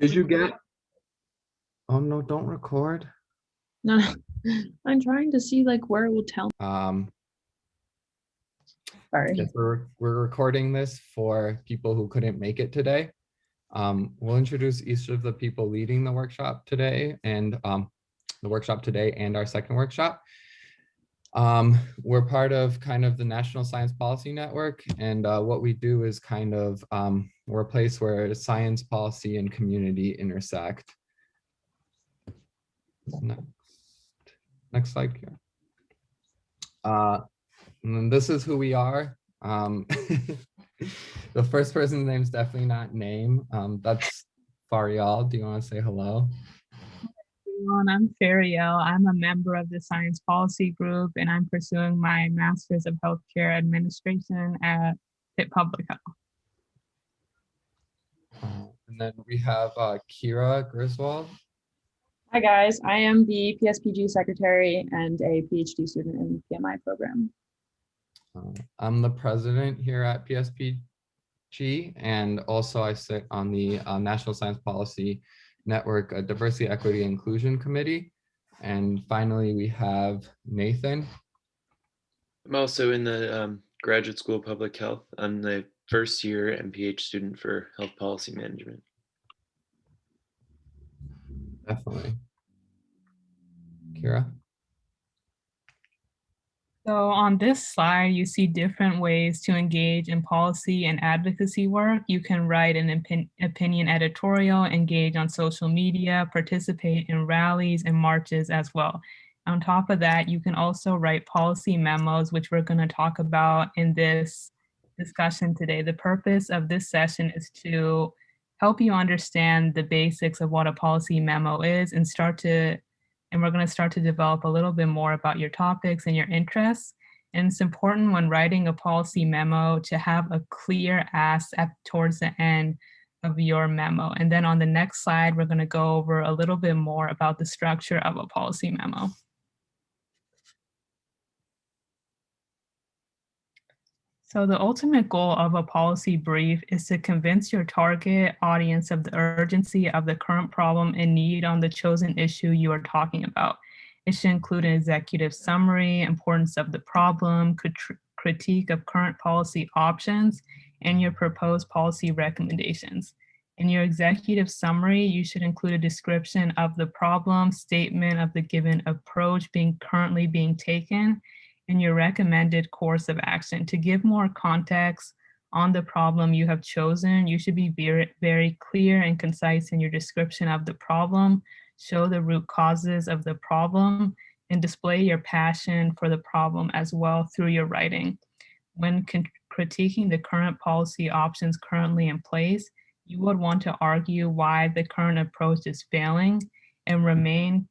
Did you get? Oh no, don't record. No, I'm trying to see like where it will tell me. Sorry. Yes, we're recording this for people who couldn't make it today. We'll introduce each of the people leading the workshop today and our second workshop. We're part of kind of the National Science Policy Network, and what we do is kind of we're a place where science policy and community intersect. Next slide here. And this is who we are. The first person's name is definitely not name. That's Farial. Do you want to say hello? Everyone, I'm Fariel. I'm a member of the Science Policy Group, and I'm pursuing my Master's of Healthcare Administration at Pitt Public Health. And then we have Kira Griswold. Hi guys, I am the PSPG secretary and a PhD student in the PMI program. I'm the president here at PSPG, and also I sit on the National Science Policy Network Diversity, Equity, Inclusion Committee. And finally, we have Nathan. I'm also in the graduate school of public health. I'm the first year MPH student for health policy management. Definitely. Kira? So on this slide, you see different ways to engage in policy and advocacy work. You can write an opinion editorial, engage on social media, participate in rallies and marches as well. On top of that, you can also write policy memos, which we're going to talk about in this discussion today. The purpose of this session is to help you understand the basics of what a policy memo is and we're going to start to develop a little bit more about your topics and your interests. And it's important when writing a policy memo to have a clear ask towards the end of your memo. And then on the next slide, we're going to go over a little bit more about the structure of a policy memo. So the ultimate goal of a policy brief is to convince your target audience of the urgency of the current problem and need on the chosen issue you are talking about. It should include an executive summary, importance of the problem, critique of current policy options, and your proposed policy recommendations. In your executive summary, you should include a description of the problem, statement of the given approach currently being taken, and your recommended course of action. To give more context on the problem you have chosen, you should be very, very clear and concise in your description of the problem, show the root causes of the problem, and display your passion for the problem as well through your writing. When critiquing the current policy options currently in place, you would want to argue why the current approach is failing and remain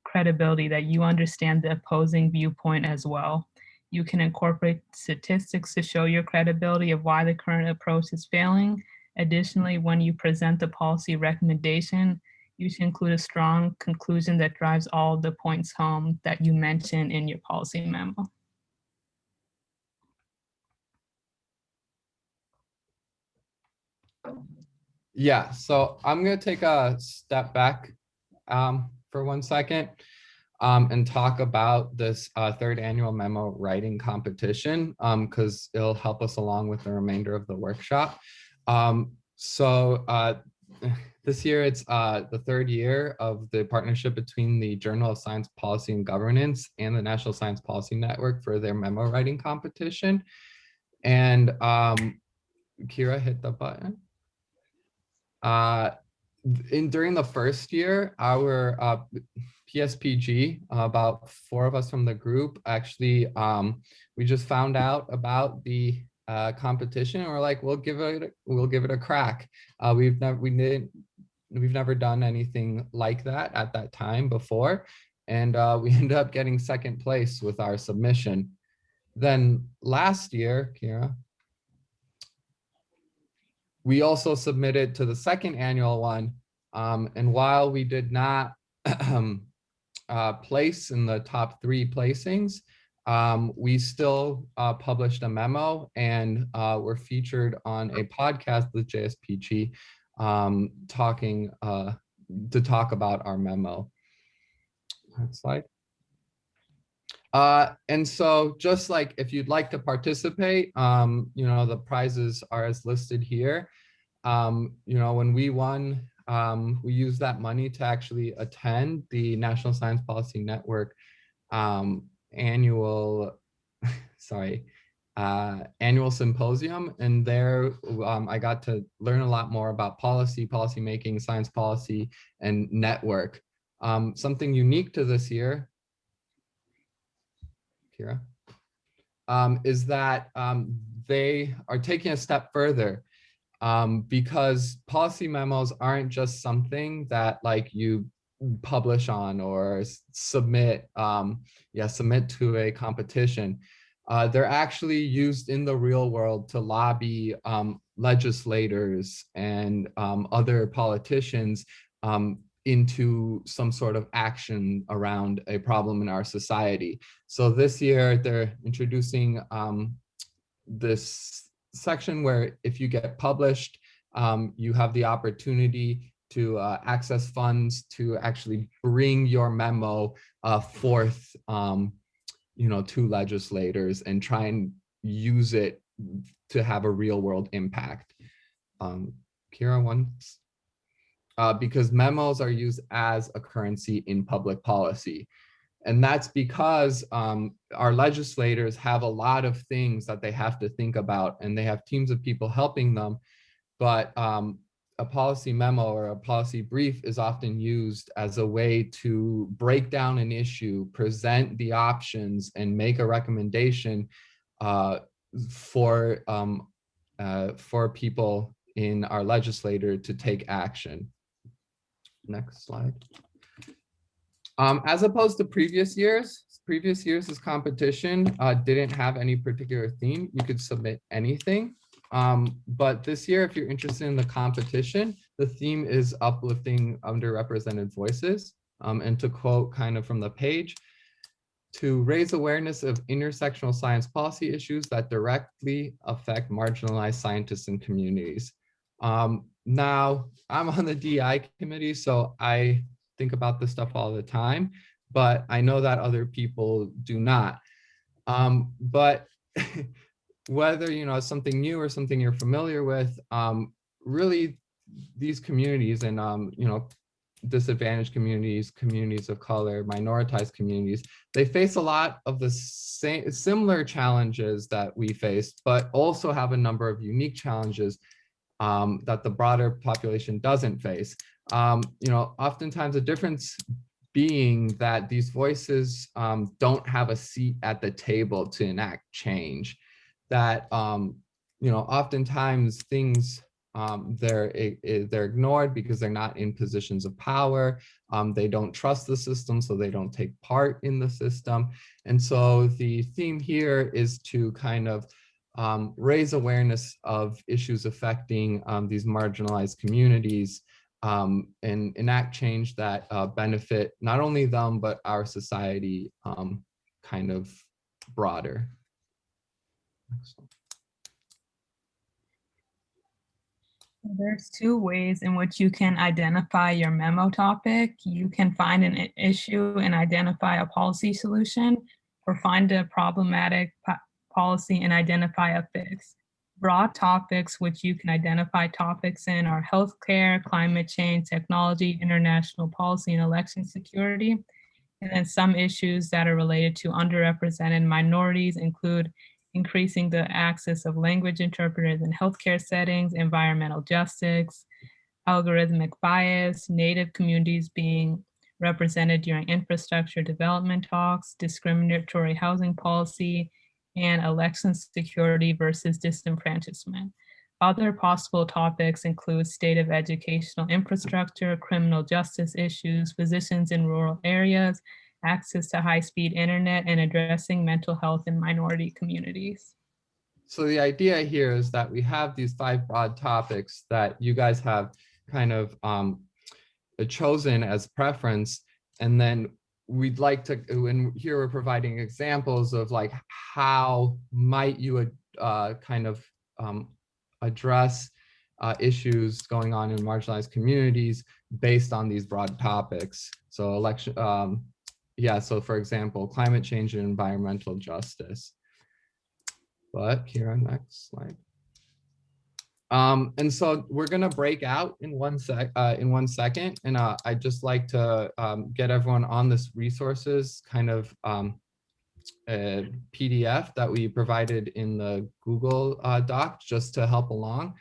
credibility that you understand the opposing viewpoint as well. You can incorporate statistics to show your credibility of why the current approach is failing. Additionally, when you present the policy recommendation, you should include a strong conclusion that drives all the points home that you mentioned in your policy memo. Yeah, so I'm going to take a step back for 1 second and talk about this third annual memo writing competition because it'll help us along with the remainder of the workshop. This year it's the third year of the partnership between the Journal of Science Policy and Governance and the National Science Policy Network for their memo writing competition. And Kira, hit the button. During the first year, our PSPG, about 4 of us from the group, actually, we just found out about the competition, and we're like, we'll give it a crack. We've never done anything like that at that time before, and we ended up getting second place with our submission. Then last year, Kira, we also submitted to the second annual one, and while we did not place in the top 3 placings, we still published a memo and were featured on a podcast with JSPG talking to talk about our memo. Next slide. And so just like if you'd like to participate, the prizes are as listed here. When we won, we used that money to actually attend the National Science Policy Network annual, annual symposium. And there I got to learn a lot more about policy making, science policy, and network. Something unique to this year, Kira, is that they are taking a step further, because policy memos aren't just something that like you publish on or submit to a competition. They're actually used in the real world to lobby legislators and other politicians into some sort of action around a problem in our society. So this year they're introducing this section where if you get published, you have the opportunity to access funds to actually bring your memo forth to legislators and try and use it to have a real world impact. Kira, once. Because memos are used as a currency in public policy. And that's because our legislators have a lot of things that they have to think about, and they have teams of people helping them. But a policy memo or a policy brief is often used as a way to break down an issue, present the options, and make a recommendation for people in our legislature to take action. Next slide. As opposed to previous years, this competition didn't have any particular theme. You could submit anything. But this year, if you're interested in the competition, the theme is uplifting underrepresented voices. And to quote kind of from the page, to raise awareness of intersectional science policy issues that directly affect marginalized scientists and communities. Now, I'm on the DI committee, so I think about this stuff all the time, but I know that other people do not. But whether it's something new or something you're familiar with, really these communities and disadvantaged communities, communities of color, minoritized communities, they face a lot of the similar challenges that we face, but also have a number of unique challenges that the broader population doesn't face. Oftentimes the difference being that these voices don't have a seat at the table to enact change. That oftentimes things they're ignored because they're not in positions of power. They don't trust the system, so they don't take part in the system. And so the theme here is to kind of raise awareness of issues affecting these marginalized communities and enact change that benefit not only them, but our society kind of broader. Excellent. There's two ways in which you can identify your memo topic. You can find an issue and identify a policy solution, or find a problematic policy and identify a fix. Broad topics which you can identify topics in are healthcare, climate change, technology, international policy, and election security. And then some issues that are related to underrepresented minorities include increasing the access of language interpreters in healthcare settings, environmental justice, algorithmic bias, Native communities being represented during infrastructure development talks, discriminatory housing policy, and election security versus disenfranchisement. Other possible topics include state of educational infrastructure, criminal justice issues, physicians in rural areas, access to high-speed internet, and addressing mental health in minority communities. So the idea here is that we have these 5 broad topics that you guys have kind of chosen as preference, and then we'd like to, and here we're providing examples of like how might you kind of address issues going on in marginalized communities based on these broad topics. So so for example, climate change and environmental justice. But Kira, next slide. And so we're gonna break out in one second, and I'd just like to get everyone on this resources kind of PDF that we provided in the Google Doc just to help along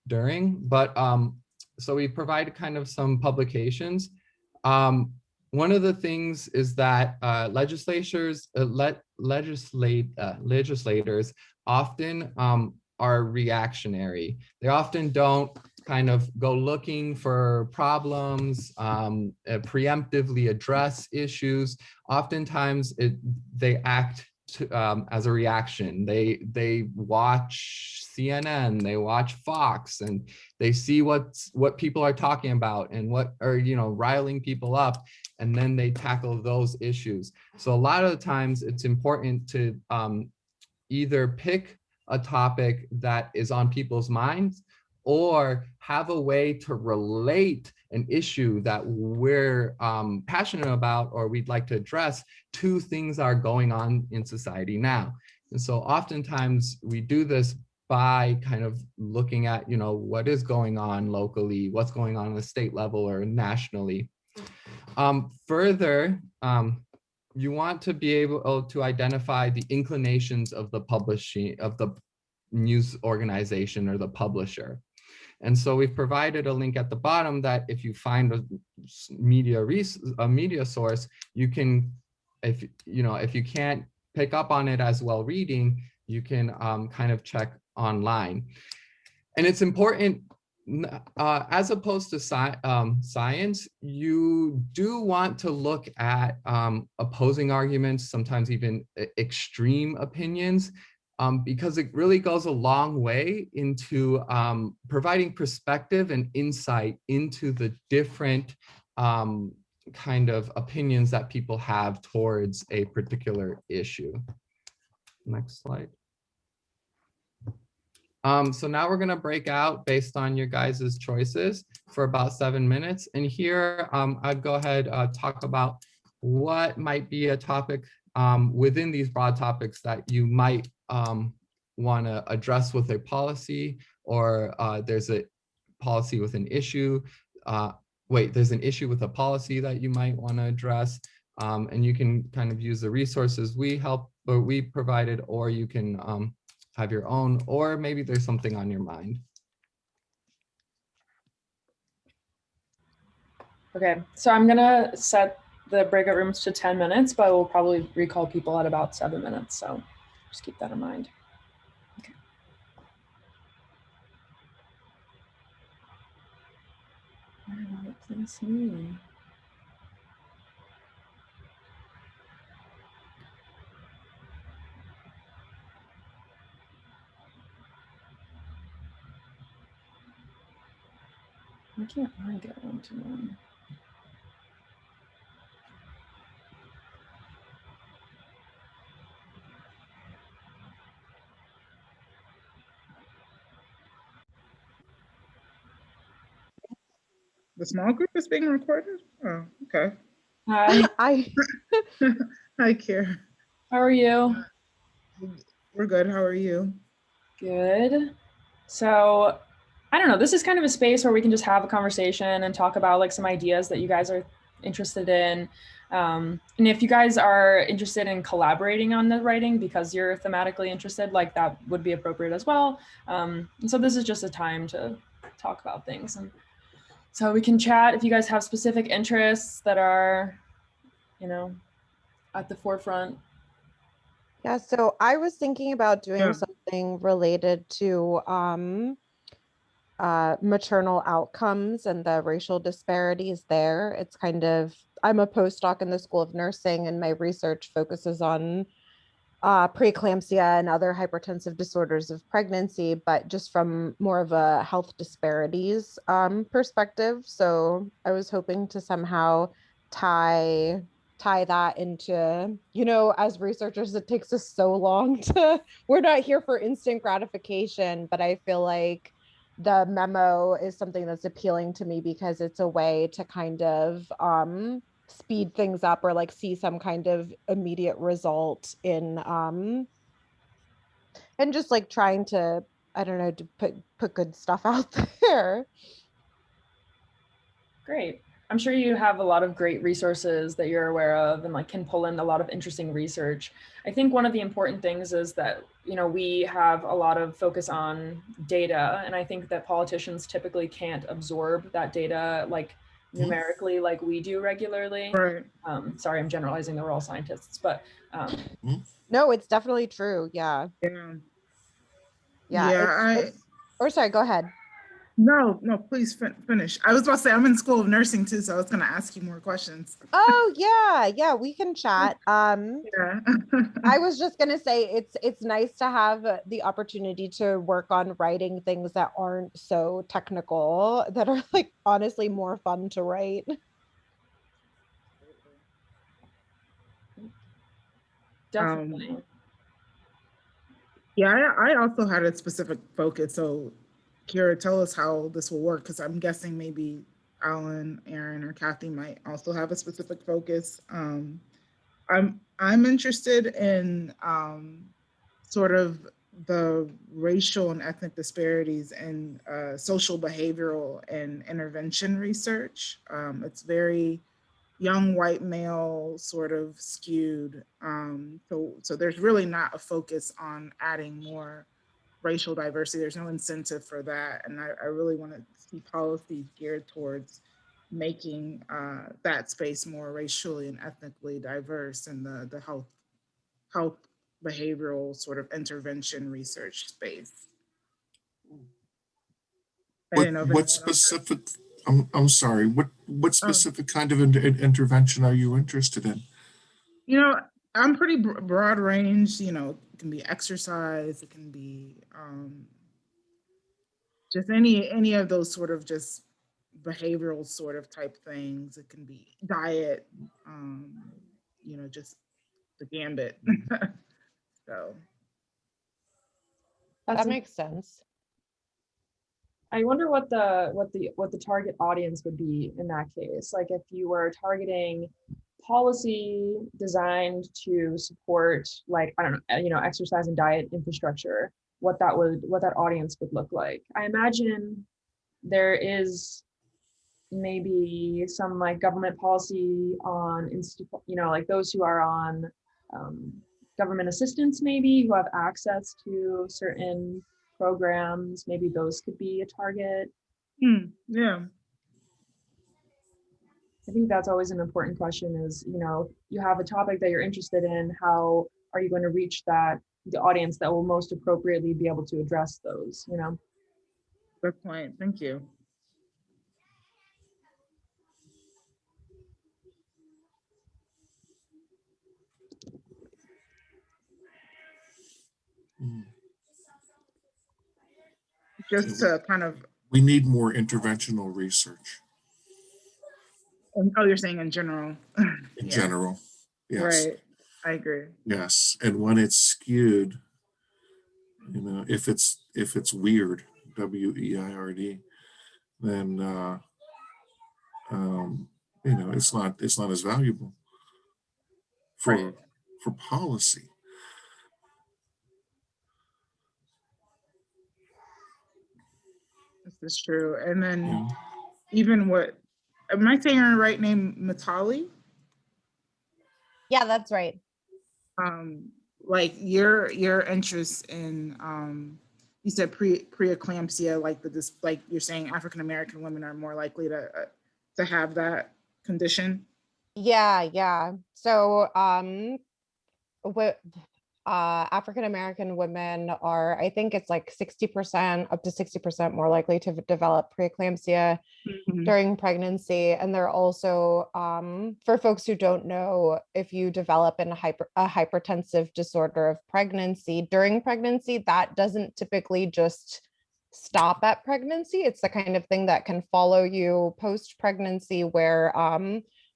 during. But so we provided kind of some publications. One of the things is that legislators often are reactionary. They often don't kind of go looking for problems, preemptively address issues. Oftentimes they act as a reaction. They watch CNN, they watch Fox, and they see what people are talking about and what are, you know, riling people up, and then they tackle those issues. So a lot of the times it's important to either pick a topic that is on people's minds or have a way to relate an issue that we're passionate about or we'd like to address to things that are going on in society now. And so oftentimes we do this by kind of looking at, you know, what is going on locally, what's going on the state level or nationally. Further, you want to be able to identify the inclinations of the news organization or the publisher. And so we've provided a link at the bottom that if you find a media source, you can, if you can't pick up on it as well reading, you can kind of check online. And it's important, as opposed to science, you do want to look at opposing arguments, sometimes even extreme opinions, because it really goes a long way into providing perspective and insight into the different kind of opinions that people have towards a particular issue. Next slide. So now we're gonna break out based on your guys' choices for about 7 minutes. And here I'd go ahead, talk about what might be a topic within these broad topics that you might wanna address with a policy, or there's a policy with an issue. There's an issue with a policy that you might wanna address. And you can kind of use the resources we provided, or you can have your own, or maybe there's something on your mind. Okay, so I'm gonna set the breakout rooms to 10 minutes, but we'll probably recall people at about 7 minutes. So just keep that in mind. Okay. I don't know what this means. Why can't I get onto one? The small group is being recorded? Oh, okay. Hi. Hi. Hi, Kira. How are you? We're good. How are you? Good. So I don't know, this is kind of a space where we can just have a conversation and talk about like some ideas that you guys are interested in. And if you guys are interested in collaborating on the writing because you're thematically interested, like that would be appropriate as well. And so this is just a time to talk about things. And so we can chat if you guys have specific interests that are, you know, at the forefront. Yeah, so I was thinking about doing something related to maternal outcomes and the racial disparities there. It's kind of, I'm a postdoc in the School of Nursing, and my research focuses on preeclampsia and other hypertensive disorders of pregnancy, but just from more of a health disparities perspective. So I was hoping to somehow tie that into, you know, as researchers, it takes us so long to, we're not here for instant gratification, but I feel like the memo is something that's appealing to me because it's a way to kind of speed things up or like see some kind of immediate result in and just like trying to, I don't know, to put good stuff out there. Great. I'm sure you have a lot of great resources that you're aware of and like can pull in a lot of interesting research. I think one of the important things is that, you know, we have a lot of focus on data, and I think that politicians typically can't absorb that data like numerically like we do regularly. Right. Sorry, I'm generalizing, we're all scientists, but No, it's definitely true. Yeah. Yeah. Yeah. Or sorry, go ahead. No, please finish. I was about to say, I'm in school of nursing too, so I was going to ask you more questions. Oh yeah, we can chat. Yeah. I was just gonna say it's nice to have the opportunity to work on writing things that aren't so technical, that are like honestly more fun to write. definitely. Yeah, I also had a specific focus. So, Kira, tell us how this will work, because I'm guessing maybe Alan, Aaron, or Kathy might also have a specific focus. I'm interested in sort of the racial and ethnic disparities in social behavioral and intervention research. It's very young white male sort of skewed. So there's really not a focus on adding more racial diversity. There's no incentive for that. And I really want to see policies geared towards making that space more racially and ethnically diverse in the health behavioral sort of intervention research space. What specific, I'm sorry, what specific kind of intervention are you interested in? You know, I'm pretty broad range. You know, it can be exercise, it can be just any of those sort of just behavioral sort of type things. It can be diet, you know, just the gambit. So That makes sense. I wonder what the target audience would be in that case. Like if you were targeting policy designed to support, like, I don't know, you know, exercise and diet infrastructure, what that audience would look like. I imagine there is maybe some like government policy on you know, like those who are on government assistance, maybe, who have access to certain programs, maybe those could be a target. Yeah. I think that's always an important question is, you know, you have a topic that you're interested in, how are you going to reach the audience that will most appropriately be able to address those, you know? Good point. Thank you. Just to kind of. We need more interventional research. Oh, you're saying in general. In general, yes. Right. I agree. Yes, and when it's skewed, you know, if it's weird, WEIRD, then you know, it's not as valuable for policy. This is true. And then even what, am I saying her right name, Matali? Yeah, that's right. Like your interest in you said preeclampsia, like like you're saying African American women are more likely to have that condition. Yeah. So what African American women are, I think it's like 60%, up to 60% more likely to develop preeclampsia during pregnancy. And they're also, for folks who don't know, if you develop a hypertensive disorder of pregnancy during pregnancy, that doesn't typically just stop at pregnancy. It's the kind of thing that can follow you post-pregnancy, where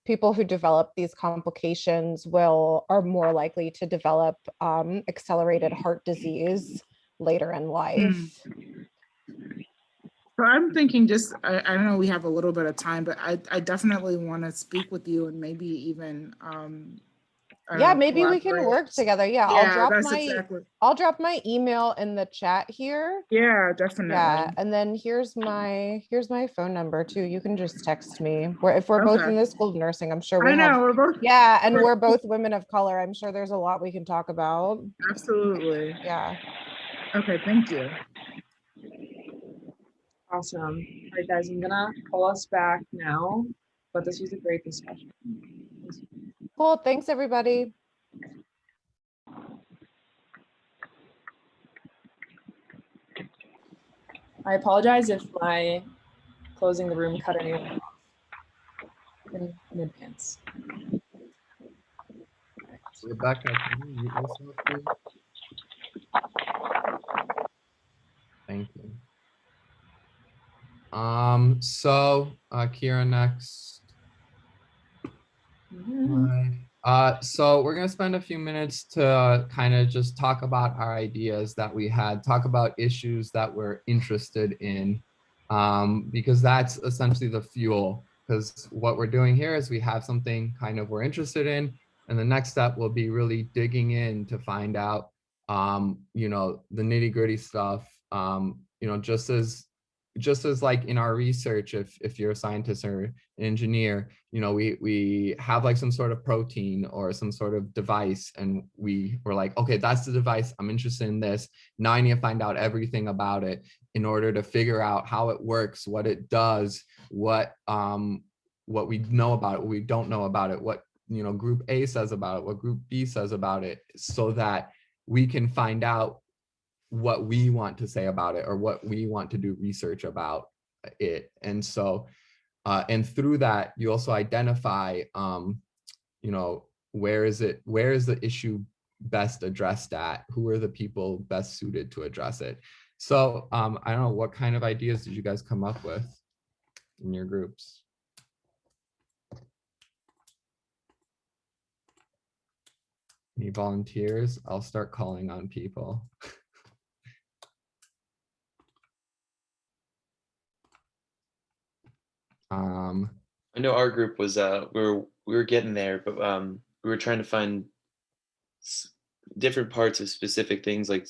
people who develop these complications are more likely to develop accelerated heart disease later in life. So I'm thinking just, I know we have a little bit of time, but I definitely want to speak with you and maybe even, I don't Yeah, know, maybe we can collaborate. work together. Yeah, Yeah, that's exactly. I'll drop my email in the chat here. Yeah, definitely. Yeah, and then here's my phone number too. You can just text me. If we're both Okay. in the school of nursing, I'm sure we I know, have. we're both. Yeah, and we're both women of color. I'm sure there's a lot we can talk about. Absolutely. Yeah. Okay, thank you. Awesome. All right, guys, I'm gonna pull us back now, but this was a great discussion. Cool. Thanks, everybody. I apologize if my closing the room cut anyone off in advance. Rebecca, can you mute yourself, please? Thank you. So Kira next. So we're gonna spend a few minutes to kind of just talk about our ideas that we had, talk about issues that we're interested in, because that's essentially the fuel. Because what we're doing here is we have something kind of we're interested in, and the next step will be really digging in to find out, you know, the nitty gritty stuff. You know, just as like in our research, if you're a scientist or an engineer, you know, we have like some sort of protein or some sort of device, and we were like, okay, that's the device, I'm interested in this. Now I need to find out everything about it in order to figure out how it works, what it does, what we know about it, what we don't know about it, what, you know, group A says about it, what group B says about it, so that we can find out what we want to say about it or what we want to do research about it. And so and through that you also identify you know, where is the issue best addressed at, who are the people best suited to address it. So I don't know, what kind of ideas did you guys come up with in your groups? Any volunteers? I'll start calling on people. I know our group was we were getting there, but we were trying to find different parts of specific things, like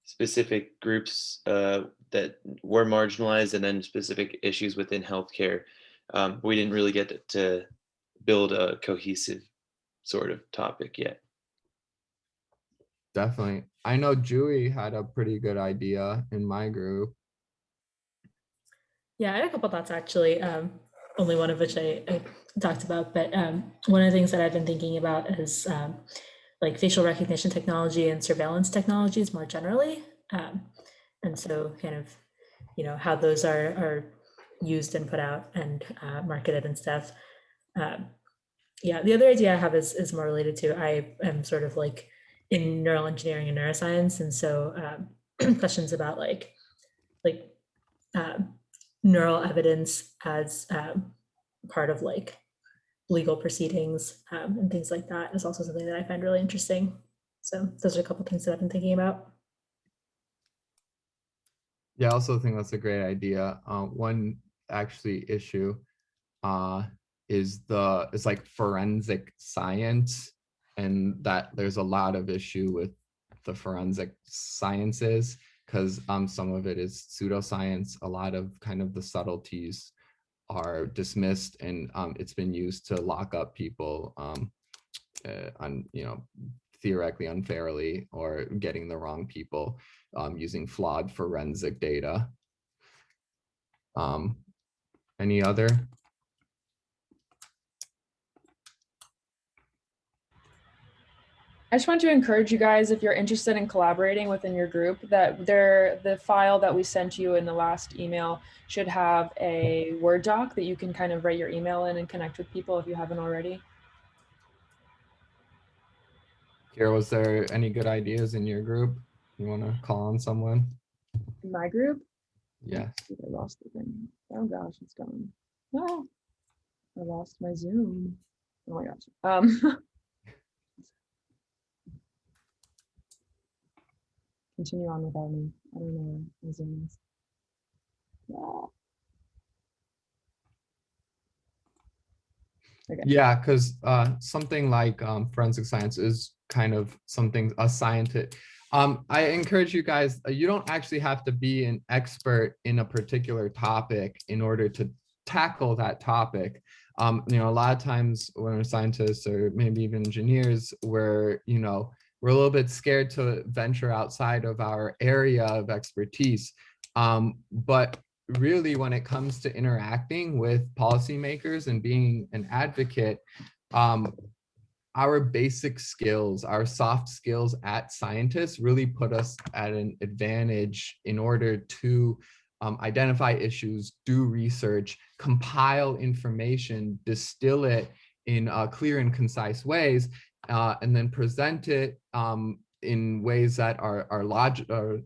specific groups that were marginalized, and then specific issues within healthcare. We didn't really get to build a cohesive sort of topic yet. Definitely. I know Julie had a pretty good idea in my group. Yeah, I had a couple thoughts actually, only one of which I talked about, but one of the things that I've been thinking about is like facial recognition technology and surveillance technologies more generally. And so kind of, you know, how those are used and put out and marketed and stuff. Yeah, the other idea I have is more related to, I am sort of like in neural engineering and neuroscience. And so questions about like neural evidence as part of like legal proceedings and things like that is also something that I find really interesting. So those are a couple things that I've been thinking about. Yeah, I also think that's a great idea. One actually issue is like forensic science, and that there's a lot of issue with the forensic sciences because some of it is pseudoscience. A lot of kind of the subtleties are dismissed, and it's been used to lock up people on, you know, theoretically unfairly, or getting the wrong people using flawed forensic data. Any other? I just want to encourage you guys, if you're interested in collaborating within your group, that the file that we sent you in the last email should have a Word doc that you can kind of write your email in and connect with people if you haven't already. Kira, was there any good ideas in your group? You want to call on someone? In my group? Yes. I lost the thing. Oh gosh, it's gone. Oh, I lost my Zoom. Oh my gosh. Continue on without me. I don't know where my Zoom is. Okay. Yeah, because something like forensic science is kind of something a scientist. I encourage you guys, you don't actually have to be an expert in a particular topic in order to tackle that topic. You know, a lot of times when we're scientists or maybe even engineers, we're a little bit scared to venture outside of our area of expertise. But really, when it comes to interacting with policymakers and being an advocate, our basic skills, our soft skills at scientists really put us at an advantage in order to identify issues, do research, compile information, distill it in clear and concise ways, and then present it in ways that are logical,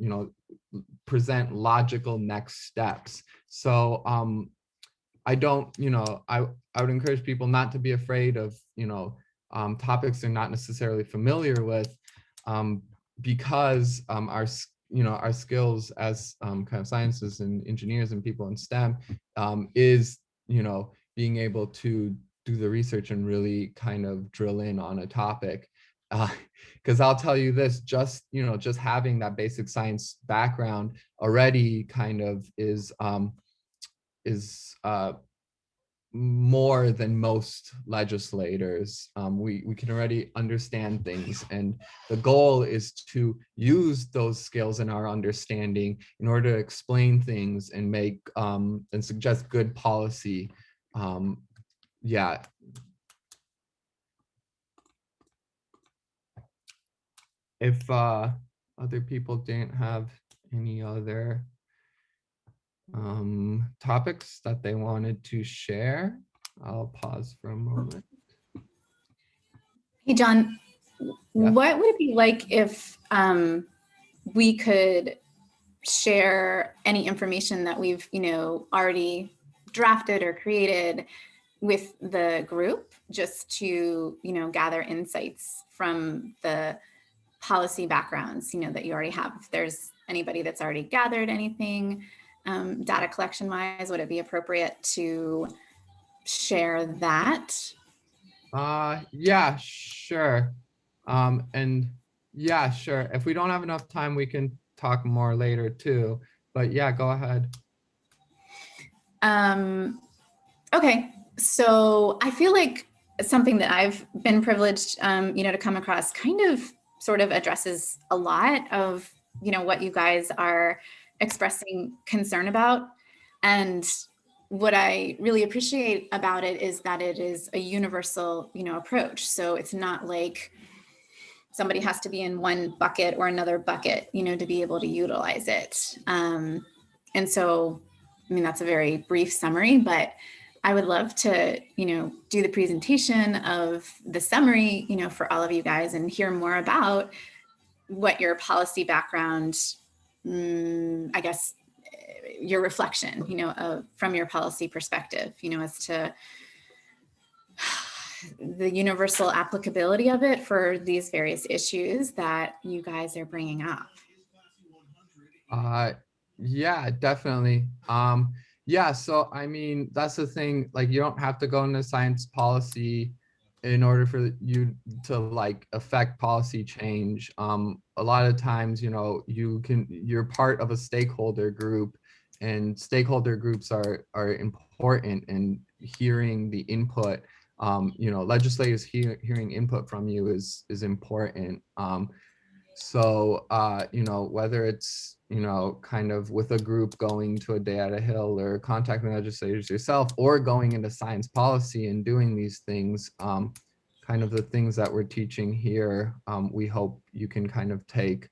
present logical next steps. So I don't, I would encourage people not to be afraid of, topics they're not necessarily familiar with, because our skills as kind of scientists and engineers and people in STEM is, being able to do the research and really kind of drill in on a topic. Because I'll tell you this, just having that basic science background already kind of is more than most legislators. We can already understand things, and the goal is to use those skills in our understanding in order to explain things and make and suggest good policy. Yeah. If other people didn't have any other topics that they wanted to share, I'll pause for a moment. Hey, John, Yeah. what would it be like if we could share any information that we've, already drafted or created with the group, just to, gather insights from the policy backgrounds, that you already have? If there's anybody that's already gathered anything, data collection wise, would it be appropriate to share that? Yeah, sure. And yeah, sure. If we don't have enough time, we can talk more later too. But yeah, go ahead. Okay, so I feel like something that I've been privileged, to come across kind of sort of addresses a lot of, what you guys are expressing concern about. And what I really appreciate about it is that it is a universal, approach. So it's not like somebody has to be in one bucket or another bucket, to be able to utilize it. And so, that's a very brief summary, but I would love to, do the presentation of the summary, for all of you guys, and hear more about what your policy background, I guess, your reflection, from your policy perspective, as to the universal applicability of it for these various issues that you guys are bringing up. Yeah, definitely. Yeah, so that's the thing, like, you don't have to go into science policy in order for you to like affect policy change. A lot of times, you're part of a stakeholder group, and stakeholder groups are important, and hearing the input, legislators hearing input from you is important. So, whether it's, kind of with a group going to a day at a Hill, or contacting legislators yourself, or going into science policy and doing these things, kind of the things that we're teaching here, we hope you can kind of take.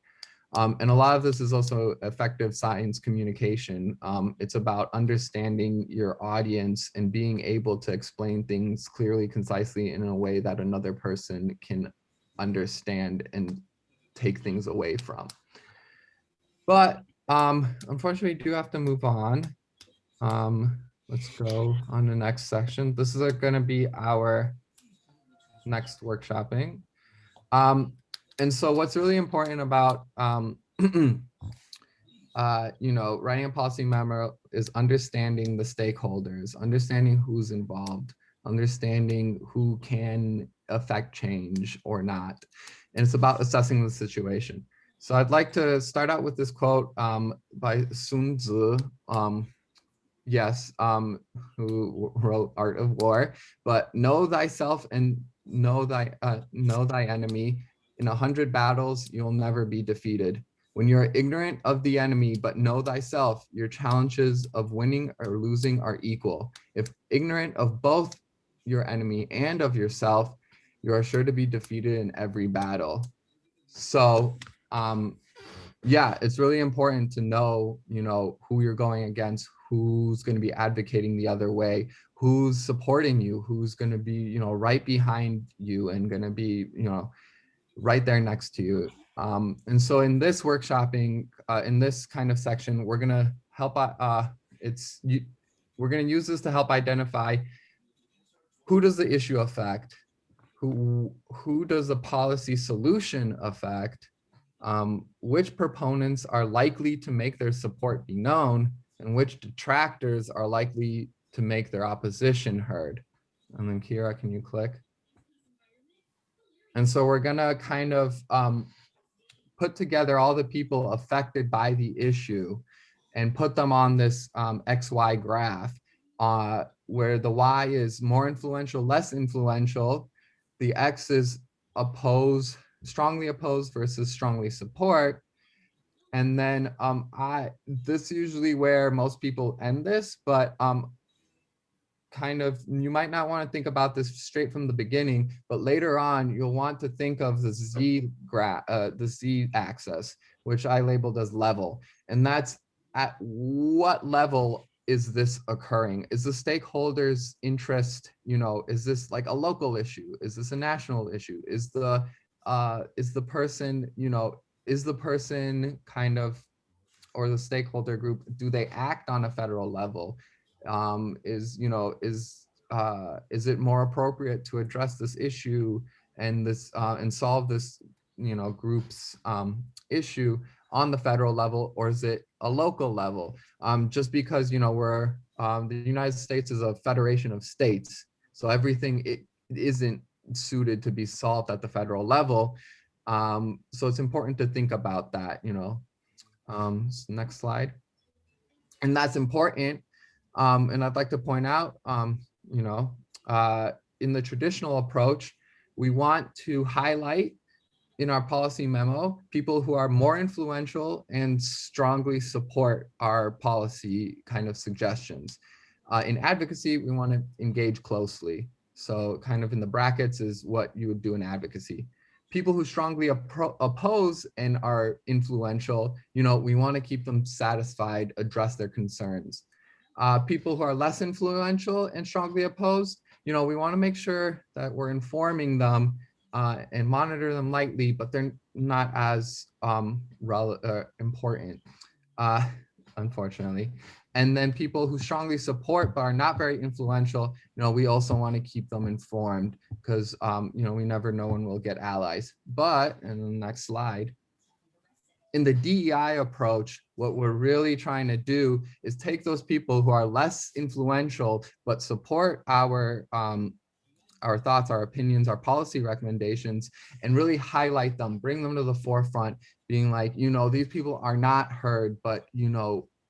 And a lot of this is also effective science communication. It's about understanding your audience and being able to explain things clearly, concisely, in a way that another person can understand and take things away from. But unfortunately, we do have to move on. Let's go on the next section. This is going to be our next workshopping. And so what's really important about writing a policy memo is understanding the stakeholders, understanding who's involved, understanding who can affect change or not. And it's about assessing the situation. So I'd like to start out with this quote by Sun Tzu, who wrote Art of War, but know thyself and know thy enemy. In 100 battles, you'll never be defeated. When you're ignorant of the enemy, but know thyself, your challenges of winning or losing are equal. If ignorant of both your enemy and of yourself, you are sure to be defeated in every battle. So, yeah, it's really important to know, who you're going against, who's going to be advocating the other way, who's supporting you, who's going to be, right behind you and going to be, right there next to you. And so in this workshopping, in this kind of section, we're going to help, we're going to use this to help identify who does the issue affect, who does the policy solution affect, which proponents are likely to make their support be known, and which detractors are likely to make their opposition heard. And then Kira, can you click? And so we're gonna kind of put together all the people affected by the issue and put them on this XY graph where the Y is more influential, less influential. The X is strongly opposed versus strongly support. And then this is usually where most people end this, but you might not want to think about this straight from the beginning, but later on you'll want to think of the Z axis, which I labeled as level. And that's at what level is this occurring? Is the stakeholders' interest, is this like a local issue? Is this a national issue? Is the person, is the person kind of, or the stakeholder group, do they act on a federal level? Is it more appropriate to address this issue and solve this group's issue on the federal level, or is it a local level? Just because we're the United States is a federation of states, so everything it isn't suited to be solved at the federal level. So it's important to think about that. Next slide. And that's important. And I'd like to point out, in the traditional approach, we want to highlight in our policy memo people who are more influential and strongly support our policy kind of suggestions. In advocacy, we want to engage closely. So kind of in the brackets is what you would do in advocacy. People who strongly oppose and are influential, we want to keep them satisfied, address their concerns. People who are less influential and strongly opposed, we want to make sure that we're informing them and monitor them lightly, but they're not as important, unfortunately. And then people who strongly support but are not very influential, we also want to keep them informed because, we never know when we'll get allies. But, in the next slide, in the DEI approach, what we're really trying to do is take those people who are less influential but support our thoughts, our opinions, our policy recommendations, and really highlight them, bring them to the forefront, being like, these people are not heard, but,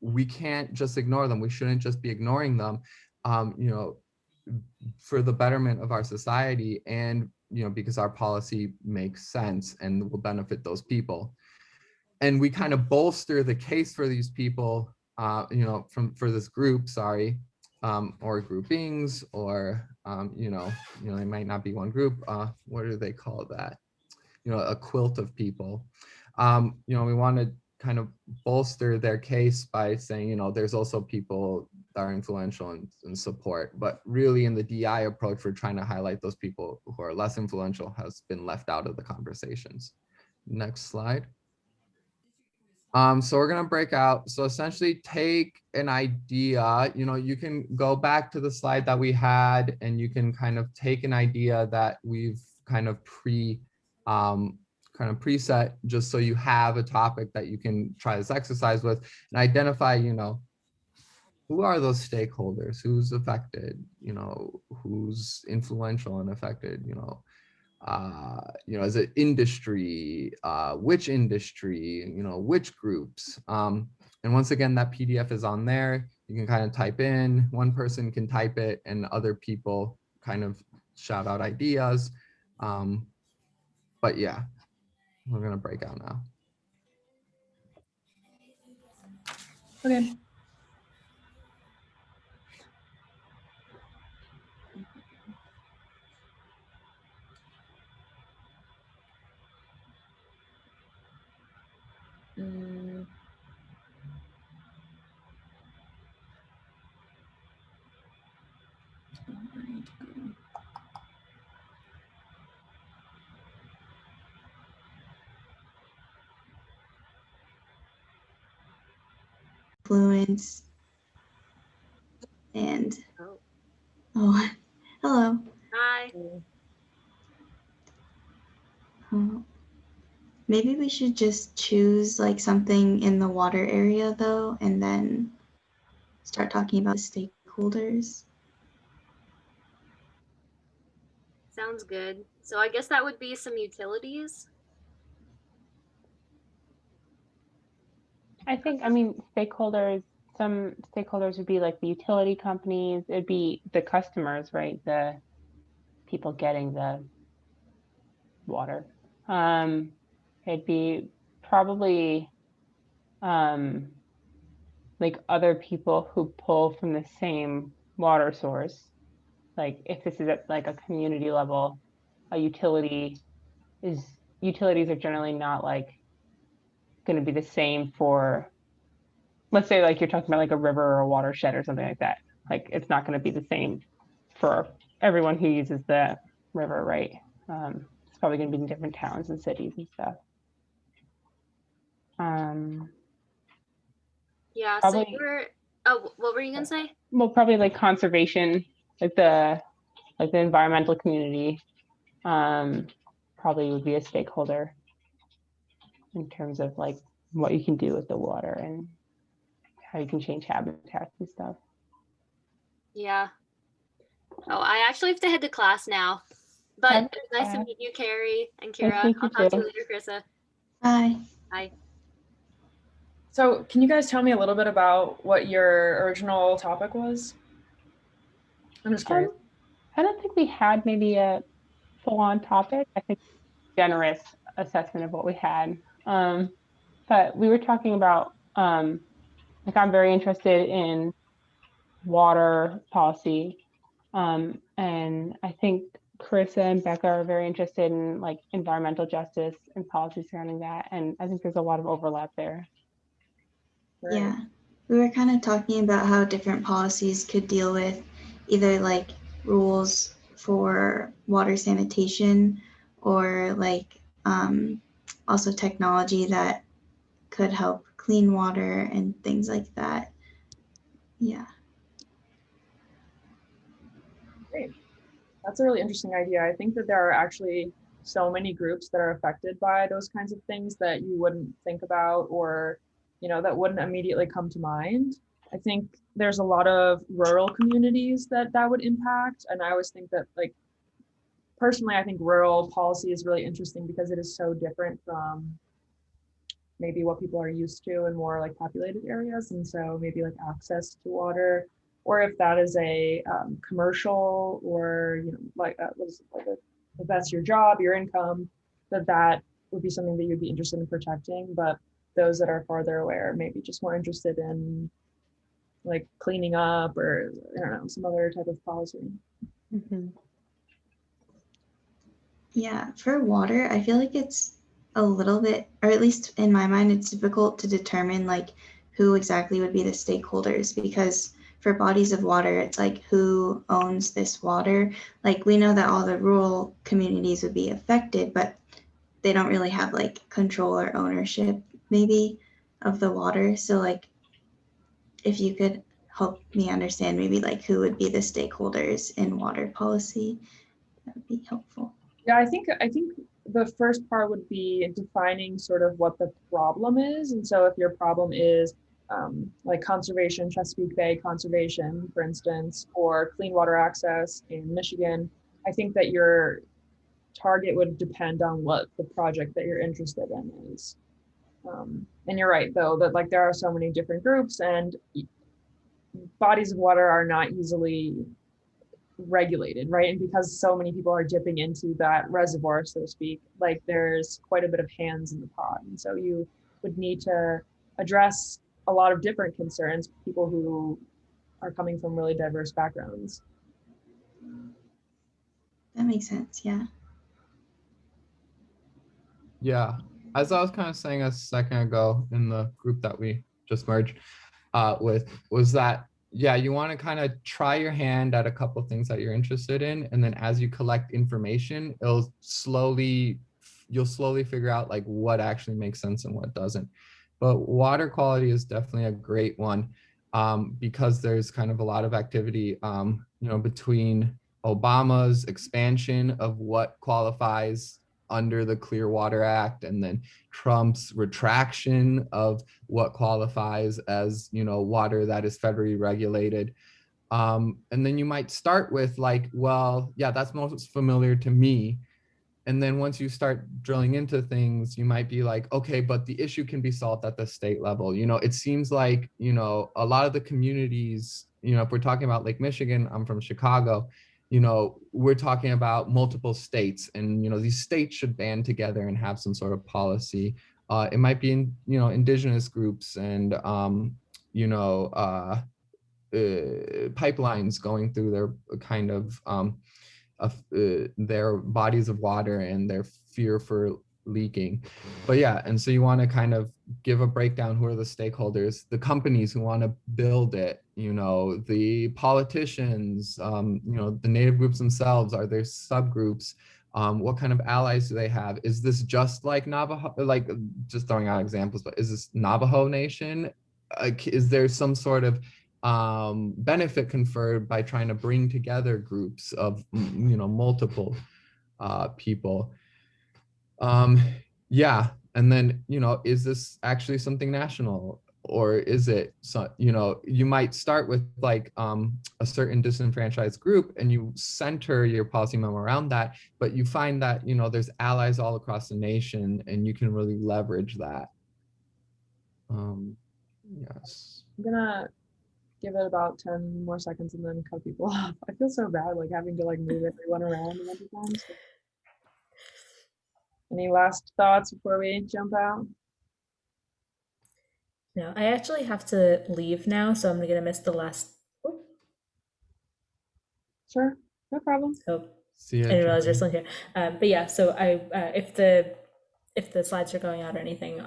we can't just ignore them. We shouldn't just be ignoring them, for the betterment of our society and, because our policy makes sense and will benefit those people. And we kind of bolster the case for these people, for this group, or groupings, or, they might not be one group. What do they call that? A quilt of people. We want to kind of bolster their case by saying, there's also people that are influential and support. But really in the DI approach, we're trying to highlight those people who are less influential, has been left out of the conversations. Next slide. So we're gonna break out. So essentially take an idea, you can go back to the slide that we had and you can kind of take an idea that we've kind of kind of preset, just so you have a topic that you can try this exercise with and identify, who are those stakeholders, who's affected, who's influential and affected, as an industry, which industry, which groups. And once again, that PDF is on there. You can kind of type in, one person can type it and other people kind of shout out ideas. But yeah, we're gonna break out now. Okay. Influence and oh, hello. Hi. Maybe we should just choose like something in the water area though, and then start talking about stakeholders. Sounds good. So I guess that would be some utilities. I think, stakeholders, some stakeholders would be like the utility companies, it'd be the customers, right? The people getting the water. It'd be probably like other people who pull from the same water source. Like if this is at like a community level, utilities are generally not like going to be the same for, let's say like you're talking about like a river or a watershed or something like that. Like it's not going to be the same for everyone who uses the river, right? It's probably going to be in different towns and cities and stuff. Yeah, probably, so you were, oh, what were you gonna say? Well, probably like conservation, like the environmental community, probably would be a stakeholder in terms of like what you can do with the water and how you can change habitats and stuff. Yeah. Oh, I actually have to head to class now. But it was nice to meet you, Carrie and Kira. I'll talk to you later, Carissa. Bye. Bye. So can you guys tell me a little bit about what your original topic was? I'm just curious. I don't think we had maybe a full-on topic. I think generous assessment of what we had. But we were talking about, like I'm very interested in water policy. And I think Carissa and Becca are very interested in like environmental justice and policy surrounding that. And I think there's a lot of overlap there. Right. Yeah, we were kind of talking about how different policies could deal with either like rules for water sanitation or like also technology that could help clean water and things like that. Yeah. Great. That's a really interesting idea. I think that there are actually so many groups that are affected by those kinds of things that you wouldn't think about or, that wouldn't immediately come to mind. I think there's a lot of rural communities that would impact. And I always think that like, personally, I think rural policy is really interesting because it is so different from maybe what people are used to in more like populated areas. And so maybe like access to water, or if that is a commercial or, if that's your job, your income, that would be something that you'd be interested in protecting. But those that are farther away are maybe just more interested in like cleaning up or, I don't know, some other type of policy. Mm-hmm. Yeah, for water, I feel like it's a little bit, or at least in my mind, it's difficult to determine like who exactly would be the stakeholders, because for bodies of water, it's like who owns this water. Like we know that all the rural communities would be affected, but they don't really have like control or ownership maybe of the water. So like if you could help me understand maybe like who would be the stakeholders in water policy, that would be helpful. Yeah, I think the first part would be defining sort of what the problem is. And so if your problem is like conservation, Chesapeake Bay conservation, for instance, or clean water access in Michigan, I think that your target would depend on what the project that you're interested in is. And you're right, though, that like there are so many different groups and bodies of water are not easily regulated, right? And because so many people are dipping into that reservoir, so to speak, like there's quite a bit of hands in the pot. And so you would need to address a lot of different concerns, people who are coming from really diverse backgrounds. That makes sense. Yeah. Yeah, as I was kind of saying a second ago in the group that we just merged with, was that, yeah, you want to kind of try your hand at a couple of things that you're interested in. And then as you collect information, you'll slowly figure out like what actually makes sense and what doesn't. But water quality is definitely a great one because there's kind of a lot of activity, between Obama's expansion of what qualifies under the Clear Water Act and then Trump's retraction of what qualifies as, water that is federally regulated. And then you might start with like, well, yeah, that's most familiar to me. And then once you start drilling into things, you might be like, okay, but the issue can be solved at the state level. It seems like, a lot of the communities, if we're talking about Lake Michigan, I'm from Chicago, we're talking about multiple states and, these states should band together and have some sort of policy. It might be in, indigenous groups and, pipelines going through their kind of their bodies of water and their fear for leaking. But yeah, and so you want to kind of give a breakdown. Who are the stakeholders, the companies who want to build it, the politicians, the native groups themselves, are there subgroups, what kind of allies do they have? Is this just like Navajo, like just throwing out examples, but is this Navajo Nation? Is there some sort of benefit conferred by trying to bring together groups of multiple people? Yeah, and then is this actually something national, or is it you might start with like a certain disenfranchised group and you center your policy memo around that, but you find that there's allies all across the nation and you can really leverage that. Yes, I'm gonna give it about 10 more seconds and then cut people off. I feel so bad like having to like move everyone around a bunch of times. Any last thoughts before we jump out? No, I actually have to leave now, so I'm gonna miss the last. Sure, no problem. Oh, see you. I didn't realize you're still here. But yeah, so I if the slides are going out or anything,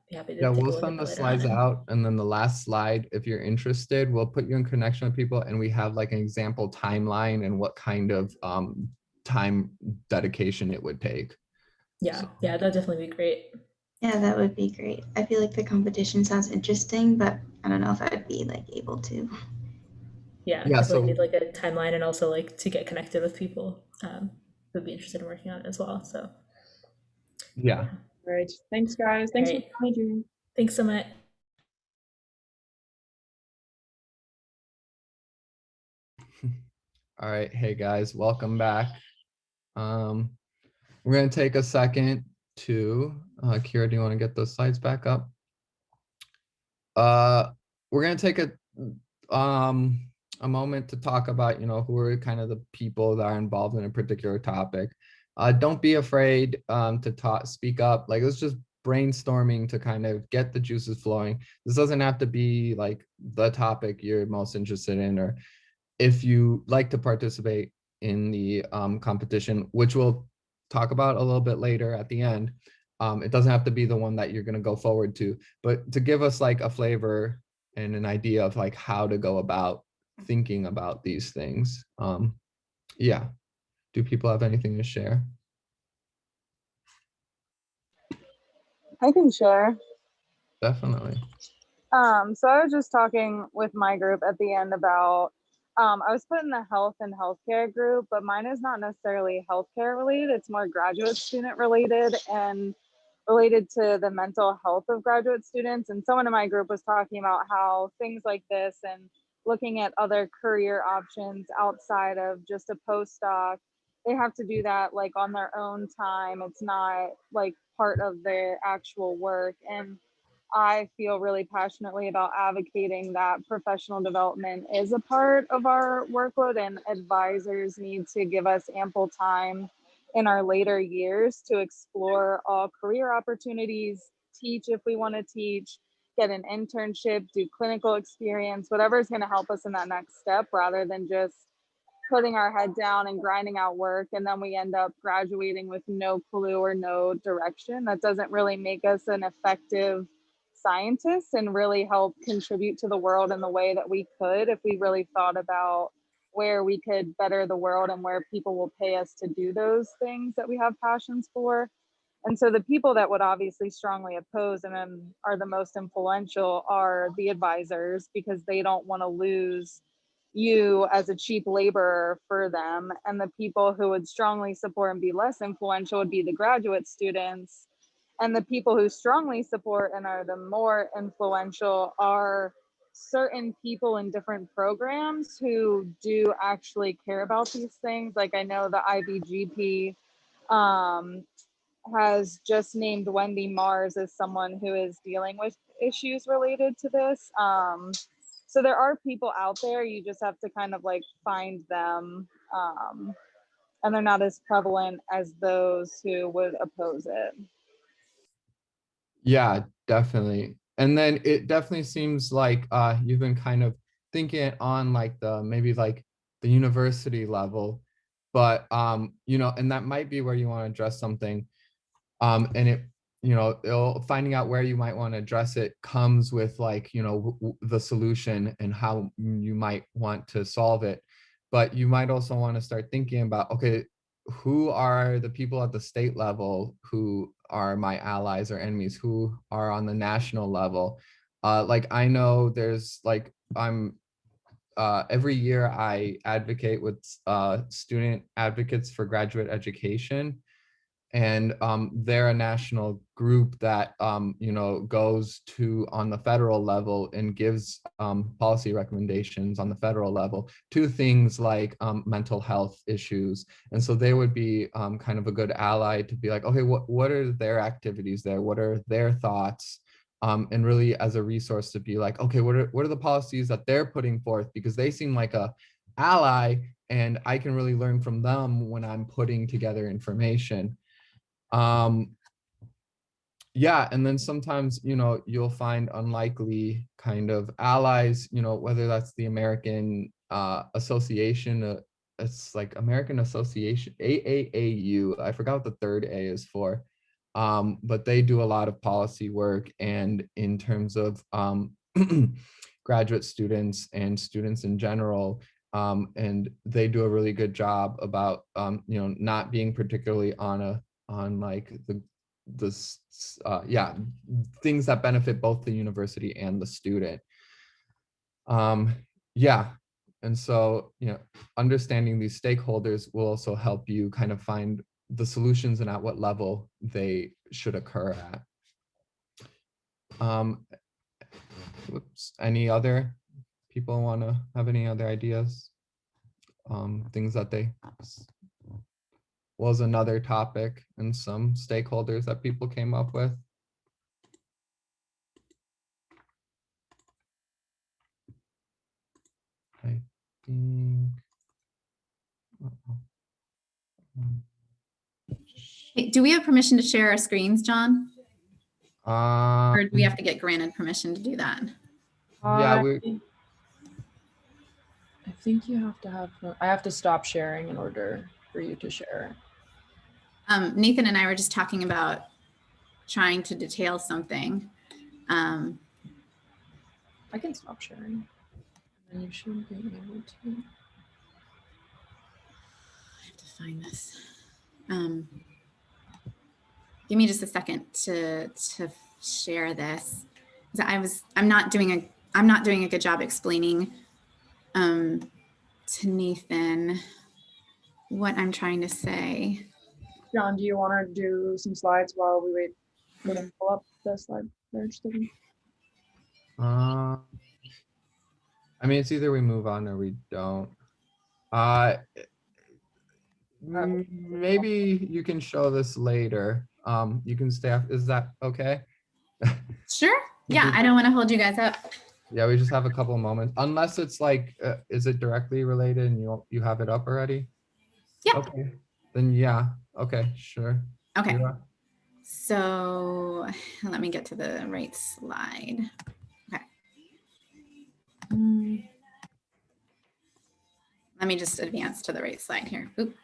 be happy to Yeah, take we'll a look send at the it slides later on. out, and then the last slide, if you're interested, we'll put you in connection with people, and we have like an example timeline and what kind of time dedication it would take. Yeah, yeah, that'd definitely be great. Yeah, that would be great. I feel like the competition sounds interesting, but I don't know if I'd be like able to. Yeah, Yeah, definitely so need like a timeline and also like to get connected with people who'd be interested in working on it as well. So yeah. All right, thanks guys. Thanks All right. for coming, Adrian. Thanks so much. All right, hey guys, welcome back. We're gonna take a second to Kira, do you want to get those slides back up? We're gonna take a moment to talk about who are kind of the people that are involved in a particular topic. Don't be afraid to speak up. Like, it's just brainstorming to kind of get the juices flowing. This doesn't have to be like the topic you're most interested in, or if you like to participate in the competition, which we'll talk about a little bit later at the end. It doesn't have to be the one that you're going to go forward to, but to give us like a flavor and an idea of like how to go about thinking about these things. Yeah. Do people have anything to share? I can share. Definitely. So I was just talking with my group at the end about I was put in the health and healthcare group, but mine is not necessarily healthcare related. It's more graduate student related and related to the mental health of graduate students. And someone in my group was talking about how things like this and looking at other career options outside of just a postdoc, they have to do that like on their own time. It's not like part of their actual work. And I feel really passionately about advocating that professional development is a part of our workload, and advisors need to give us ample time in our later years to explore all career opportunities, teach if we want to teach, get an internship, do clinical experience, whatever is going to help us in that next step, rather than just putting our head down and grinding out work, and then we end up graduating with no clue or no direction. That doesn't really make us an effective scientist and really help contribute to the world in the way that we could if we really thought about where we could better the world and where people will pay us to do those things that we have passions for. And so the people that would obviously strongly oppose and then are the most influential are the advisors, because they don't want to lose you as a cheap laborer for them. And the people who would strongly support and be less influential would be the graduate students. And the people who strongly support and are the more influential are certain people in different programs who do actually care about these things. Like I know the IBGP has just named Wendy Mars as someone who is dealing with issues related to this. So there are people out there, you just have to kind of like find them. And they're not as prevalent as those who would oppose it. Yeah, definitely. And then it definitely seems like you've been kind of thinking on like the maybe like the university level, but you know, and that might be where you want to address something. And it, you know, finding out where you might want to address it comes with like, you know, the solution and how you might want to solve it. But you might also want to start thinking about, okay, who are the people at the state level who are my allies or enemies, who are on the national level. Like I know there's like, every year I advocate with student advocates for graduate education. And they're a national group that you know, goes to on the federal level and gives policy recommendations on the federal level to things like mental health issues. And so they would be kind of a good ally to be like, okay, what are their activities there? What are their thoughts? And really as a resource to be like, okay, what are the policies that they're putting forth? Because they seem like a ally, and I can really learn from them when I'm putting together information. Yeah, and then sometimes, you know, you'll find unlikely kind of allies, you know, whether that's the American Association, it's like American Association, AAAU, I forgot what the third A is for, but they do a lot of policy work, and in terms of graduate students and students in general, and they do a really good job about, you know, not being particularly on like yeah, things that benefit both the university and the student. Yeah, and so, you know, understanding these stakeholders will also help you kind of find the solutions and at what level they should occur at. Whoops, any other people want to have any other ideas? Things that they was another topic and some stakeholders that people came up with. I think. Hey, do we have permission to share our screens, John? Or do we have to get granted permission to do that? Yeah, I think you have to have, I have to stop sharing in order for you to share. Nathan and I were just talking about trying to detail something. I can stop sharing. And you should be able to. I have to find this. Give me just a second to share this. I'm not doing a good job explaining to Nathan what I'm trying to say. John, do you want to do some slides while we wait for them to pull up the slide they're interested in? I mean, it's either we move on or we don't. Maybe you can show this later. You can stay up. Is that okay? Sure. Yeah, I don't want to hold you guys up. Yeah, we just have a couple of moments, unless it's like, is it directly related and you have it up already? Yeah. Okay, then yeah. Okay, sure. Okay. Kira? So let me get to the right slide. Okay. Let me just advance to the right slide here. Oop.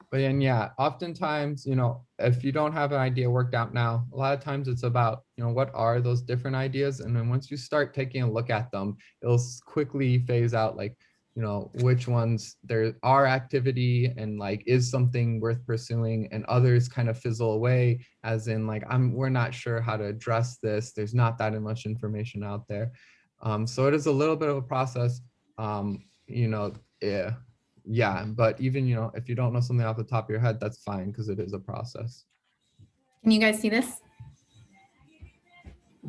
But then, yeah, oftentimes, if you don't have an idea worked out now, a lot of times it's about, what are those different ideas? And then once you start taking a look at them, it'll quickly phase out like, which ones there are activity and like is something worth pursuing, and others kind of fizzle away, as in like, we're not sure how to address this. There's not that much information out there. So it is a little bit of a process, yeah, but even, if you don't know something off the top of your head, that's fine, because it is a process. Can you guys see this?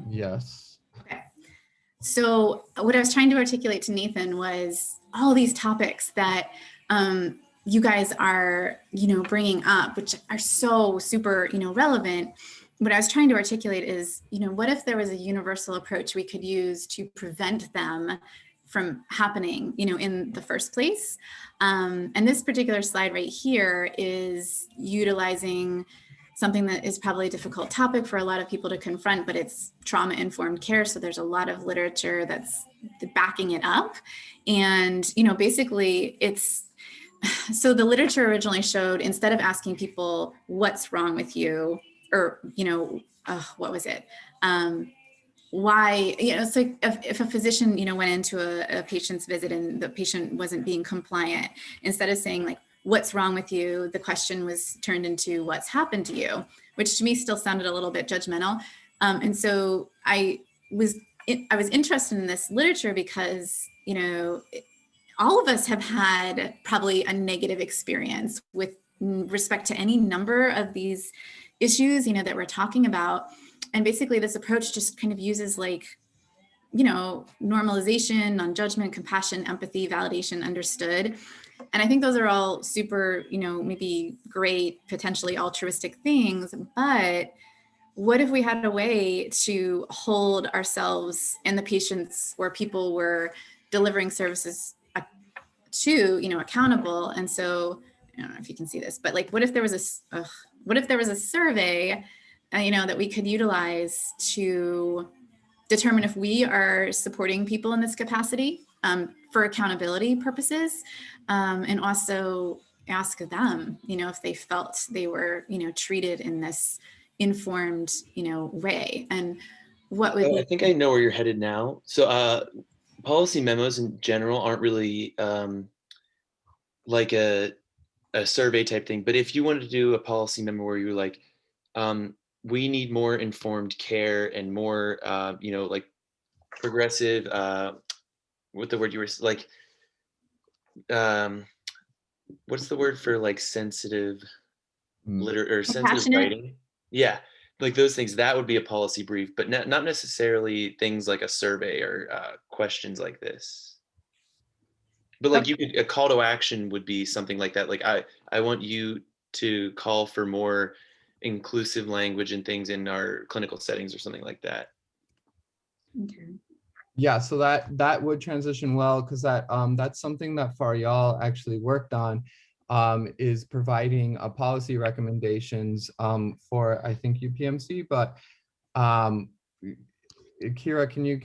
Yes. Okay. So what I was trying to articulate to Nathan was all these topics that you guys are, bringing up, which are so super, relevant. What I was trying to articulate is, what if there was a universal approach we could use to prevent them from happening, in the first place. And this particular slide right here is utilizing something that is probably a difficult topic for a lot of people to confront, but it's trauma-informed care. So there's a lot of literature that's backing it up. And, basically so the literature originally showed, instead of asking people what's wrong with you, or, what was it? Why, it's like if a physician, went into a patient's visit and the patient wasn't being compliant, instead of saying like, what's wrong with you, the question was turned into what's happened to you, which to me still sounded a little bit judgmental. And so I was interested in this literature because, all of us have had probably a negative experience with respect to any number of these issues, that we're talking about. And basically this approach just kind of uses like, normalization, non-judgment, compassion, empathy, validation, understood. And I think those are all super, maybe great, potentially altruistic things, but what if we had a way to hold ourselves and the patients where people were delivering services to, accountable? And so, I don't know if you can see this, but like, what if there was a survey, that we could utilize to determine if we are supporting people in this capacity for accountability purposes, and also ask them, if they felt they were, treated in this informed, way. And what would I think I know where you're headed now. So policy memos in general aren't really like a survey type thing, but if you wanted to do a policy memo where you're like, we need more informed care and more, like progressive, what the word you were like, what's the word for like sensitive or sensitive writing? Yeah, like those things, that would be a policy brief, but not necessarily things like a survey or questions like this. But like a call to action would be something like that. Like I want you to call for more inclusive language and things in our clinical settings or something like that. Okay. Yeah, so that would transition well, because that's something that Faryal actually worked on, is providing a policy recommendations for, I think, UPMC. But Kira, can you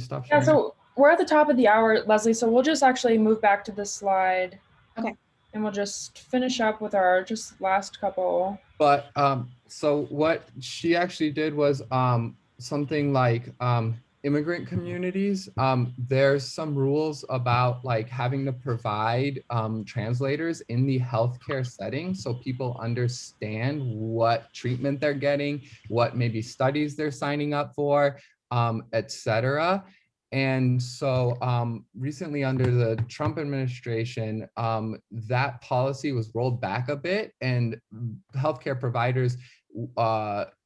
stop sharing? Yeah, so we're at the top of the hour, Leslie, so we'll just actually move back to this slide. Okay. And we'll just finish up with our just last couple. But so what she actually did was something like immigrant communities, there's some rules about like having to provide translators in the healthcare setting so people understand what treatment they're getting, what maybe studies they're signing up for, etc. And so recently under the Trump administration, that policy was rolled back a bit, and healthcare providers,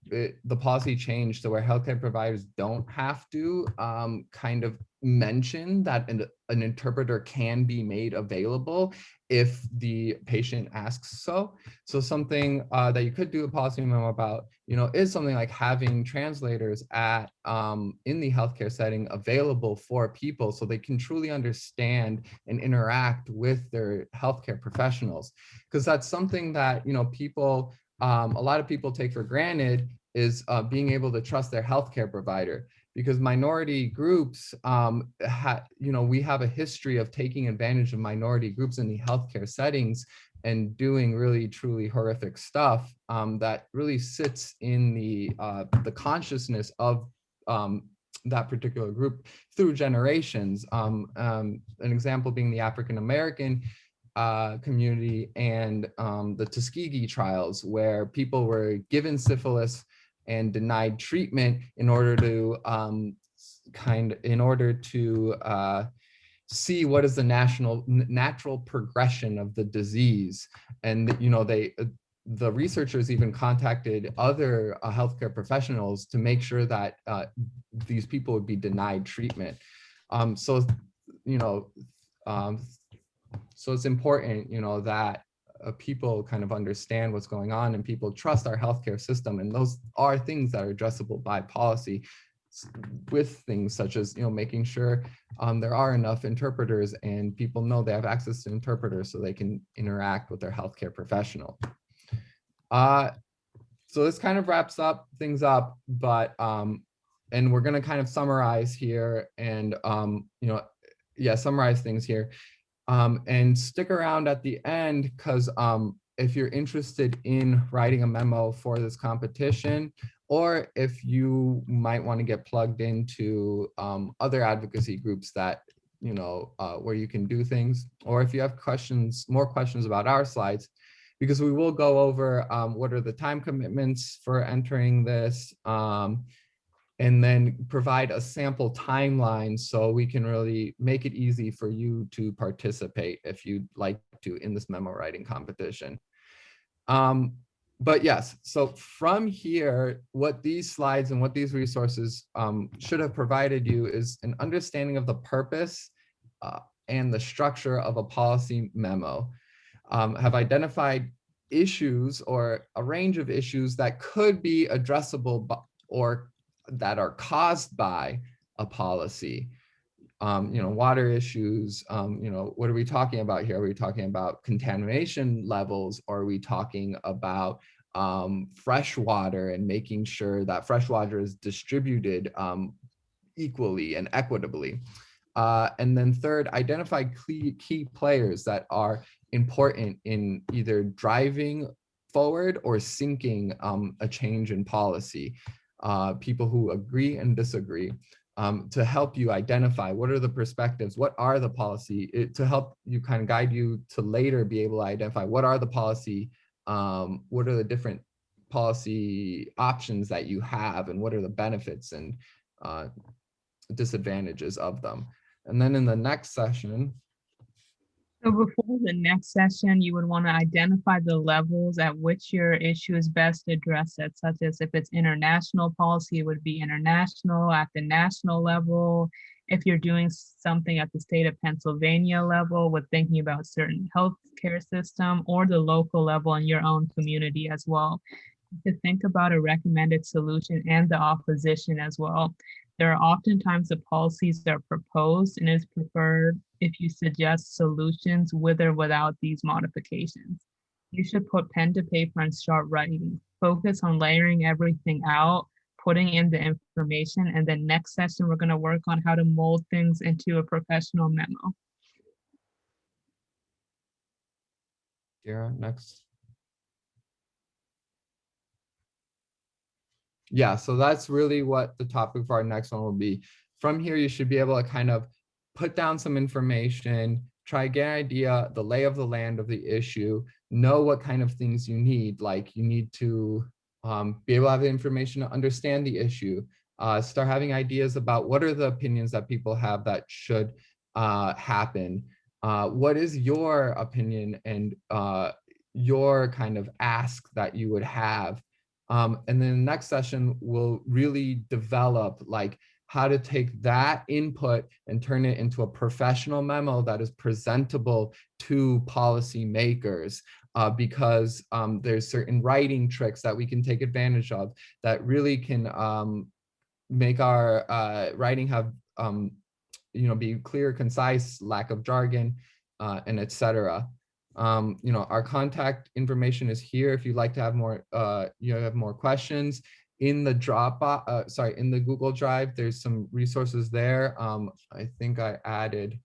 the policy changed to where healthcare providers don't have to kind of mention that an interpreter can be made available if the patient asks so. So something that you could do a policy memo about, is something like having translators at in the healthcare setting available for people so they can truly understand and interact with their healthcare professionals. Because that's something that, people, a lot of people take for granted, is being able to trust their healthcare provider. Because minority groups, we have a history of taking advantage of minority groups in the healthcare settings and doing really truly horrific stuff that really sits in the consciousness of that particular group through generations. An example being the African American community and the Tuskegee trials, where people were given syphilis and denied treatment in order to see what is the natural progression of the disease. And the researchers even contacted other healthcare professionals to make sure that these people would be denied treatment. So it's important, that people kind of understand what's going on and people trust our healthcare system. And those are things that are addressable by policy, with things such as, making sure there are enough interpreters and people know they have access to interpreters so they can interact with their healthcare professional. So this kind of wraps things up, but and we're going to kind of summarize here and summarize things here. And stick around at the end, because if you're interested in writing a memo for this competition, or if you might want to get plugged into other advocacy groups that, where you can do things, or if you have more questions about our slides, because we will go over what are the time commitments for entering this, and then provide a sample timeline so we can really make it easy for you to participate if you'd like to in this memo writing competition. But yes, so from here, what these slides and what these resources should have provided you is an understanding of the purpose and the structure of a policy memo, have identified issues or a range of issues that could be addressable or that are caused by a policy. Water issues, what are we talking about here? Are we talking about contamination levels? Or are we talking about fresh water and making sure that fresh water is distributed equally and equitably? And then third, identify key players that are important in either driving forward or sinking a change in policy. People who agree and disagree, to help you identify what are the perspectives, what are the policy, to help you kind of guide you to later be able to identify what are the policy, what are the different policy options that you have, and what are the benefits and disadvantages of them. And then in the next session. So before the next session, you would want to identify the levels at which your issue is best addressed at, such as if it's international policy, it would be international at the national level. If you're doing something at the state of Pennsylvania level with thinking about certain healthcare system, or the local level in your own community as well. To think about a recommended solution and the opposition as well. There are oftentimes the policies that are proposed, and it's preferred if you suggest solutions with or without these modifications. You should put pen to paper and start writing. Focus on layering everything out, putting in the information, and then next session, we're going to work on how to mold things into a professional memo. Kira, next. Yeah, so that's really what the topic for our next one will be. from here, you should be able to kind of put down some information, try get an idea, the lay of the land of the issue, know what kind of things you need. Like you need to be able to have the information to understand the issue, start having ideas about what are the opinions that people have that should happen. What is your opinion and your kind of ask that you would have? And then the next session will really develop like how to take that input and turn it into a professional memo that is presentable to policymakers, because there's certain writing tricks that we can take advantage of that really can make our writing have, be clear, concise, lack of jargon, and etc. Our contact information is here if you'd like to have more, have more questions. In the in the Google Drive, there's some resources there. I think I added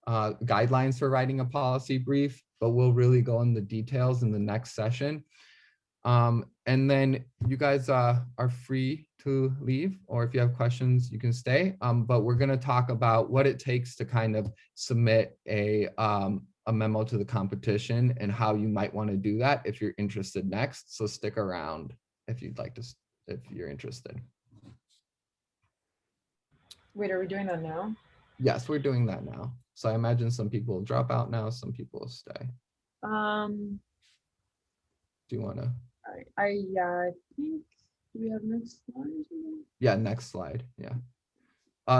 guidelines for writing a policy brief, but we'll really go into details in the next session. And then you guys are free to leave, or if you have questions, you can stay. But we're going to talk about what it takes to kind of submit a memo to the competition and how you might want to do that if you're interested next. So stick around if you'd like to, if you're interested. Wait, are we doing that now? Yes, we're doing that now. So I imagine some people will drop out now, some people will stay. Do you want to? Yeah, I think, do we have next slide or something? Yeah, next slide. Yeah.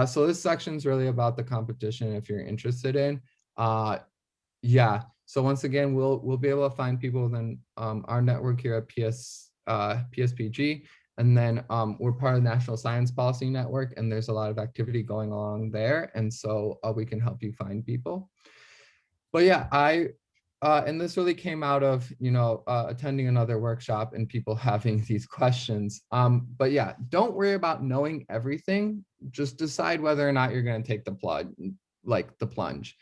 So this section is really about the competition if you're interested in. Yeah. So once again, we'll be able to find people within our network here at PSPG. And then we're part of the National Science Policy Network, and there's a lot of activity going along there. And so we can help you find people. But yeah, and this really came out of, attending another workshop and people having these questions. But yeah, don't worry about knowing everything. Just decide whether or not you're going to take the plunge.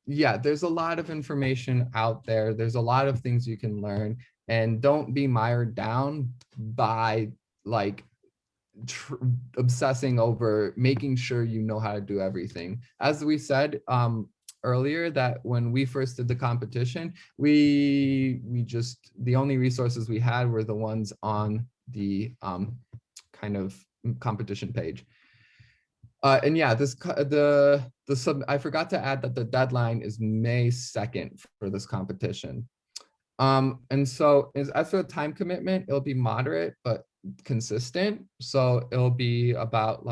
Yeah, there's a lot of information out there. There's a lot of things you can learn, and don't be mired down by obsessing over making sure you know how to do everything. As we said earlier, that when we first did the competition, we just, the only resources we had were the ones on the kind of competition page. And yeah, I forgot to add that the deadline is May 2nd for this competition. And so as for the time commitment, it'll be moderate but consistent. So it'll be about